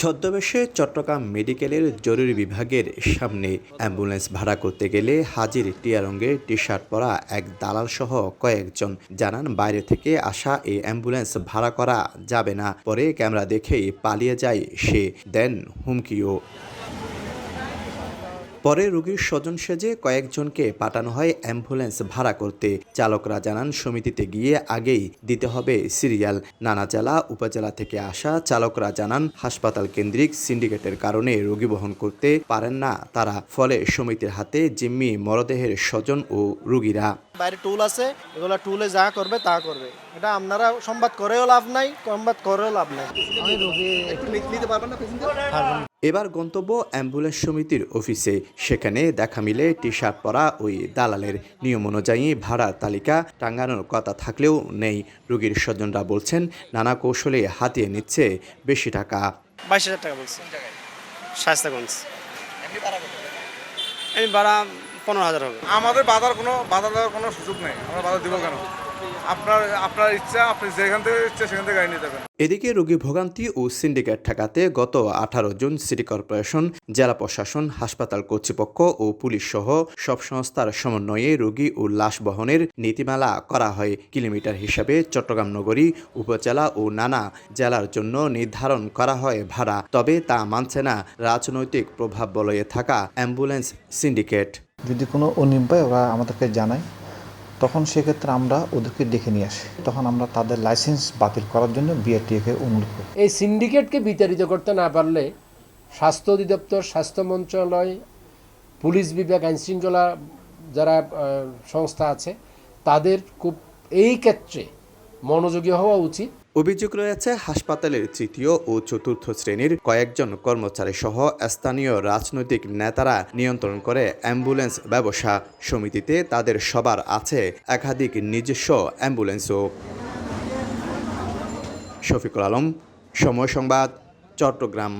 ছদ্মবেশে চট্টগ্রাম মেডিকেলের জরুরি বিভাগের সামনে অ্যাম্বুলেন্স ভাড়া করতে গেলে হাজির টিয়া রঙের টি-শার্ট পরা এক দালালসহ কয়েকজন জানান বাইরে থেকে আসা এই অ্যাম্বুলেন্স ভাড়া করা যাবে না। পরে ক্যামেরা দেখেই পালিয়ে যায় সে, দেন হুমকিও। পরে রোগীর স্বজন সেজে কয়েকজনকে পাঠানো হয় অ্যাম্বুলেন্স ভাড়া করতে। চালকরা জানান সমিতিতে গিয়ে আগেই দিতে হবে সিরিয়াল। নানা জেলা উপজেলা থেকে আসা চালকরা জানান হাসপাতাল কেন্দ্রিক সিন্ডিকেটের কারণে রোগী বহন করতে পারেন না তারা, ফলে সমিতির হাতে জিম্মি মরদেহের স্বজন ও রোগীরা। বাইরে টুল আছে, এগুলো টুলে যা করবে তা করবে। এটা আপনারা সংবাদ করেও লাভ নাই, সংবাদ করেও লাভ নাই। এবার গন্তব্য অ্যাম্বুলেন্স সমিতির অফিসে। সেখানে দেখা মিলে টি-শার্ট পরা ওই দালালের। নিয়ম অনুযায়ী ভাড়ার তালিকা টাঙানোর কথা থাকলেও নেই। রোগীর স্বজনরা বলছেন নানা কৌশলে হাতিয়ে নিচ্ছে বেশি টাকা। 22,000 টাকা বলছে। শায়েস্তাগঞ্জ। আমি ভাড়া 15,000 হবে। আমাদের বাধা দেওয়ার কোনো সুযোগ নেই। আমরা বাধা দিব কেন? আপনার ইচ্ছা, আপনি যেখান থেকে ইচ্ছা সেখান থেকে গাড়ি নিয়ে যাবেন। এদিকে রোগী ভোগান্তি ও সিন্ডিকেট ঠেকাতে গত 18 জুন সিটি কর্পোরেশন, জেলা প্রশাসন, হাসপাতাল কর্তৃপক্ষ ও পুলিশ সহ সব সংস্থার সমন্বয়ে রোগী ও লাশ বহনের নীতিমালা করা হয়। কিলোমিটার হিসাবে চট্টগ্রাম নগরী, উপজেলা ও নানা জেলার জন্য নির্ধারণ করা হয় ভাড়া। তবে তা মানছে না রাজনৈতিক প্রভাব বলয়ে থাকা অ্যাম্বুলেন্স সিন্ডিকেট। যদি কোনো অনিয়ম পায় ওরা আমাদেরকে জানায়, তখন সেক্ষেত্রে আমরা ওদেরকে ডেকে নিয়ে আসি। তখন আমরা তাদের লাইসেন্স বাতিল করার জন্য বিআরটিএকে অনুরোধ করি। এই সিন্ডিকেটকে বিতাড়িত করতে না পারলে স্বাস্থ্য অধিদপ্তর, স্বাস্থ্য মন্ত্রণালয়, পুলিশ বিভাগ, আইনশৃঙ্খলা যারা সংস্থা আছে তাদের খুব এই ক্ষেত্রে মনোযোগী হওয়া উচিত। অভিযোগ রয়েছে হাসপাতালের তৃতীয় ও চতুর্থ শ্রেণীর কয়েকজন কর্মচারী সহ স্থানীয় রাজনৈতিক নেতারা নিয়ন্ত্রণ করে অ্যাম্বুলেন্স ব্যবসা। সমিতিতে তাদের সবার আছে একাধিক নিজস্ব অ্যাম্বুলেন্সও। শফিকুল আলম, সময় সংবাদ, চট্টগ্রাম।